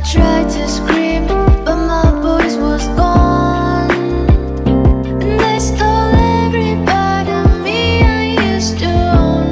tried to scream, but my voice was gone. And they stole every part of me I used to own.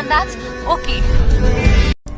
And that's okay.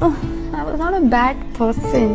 I was not a bad person.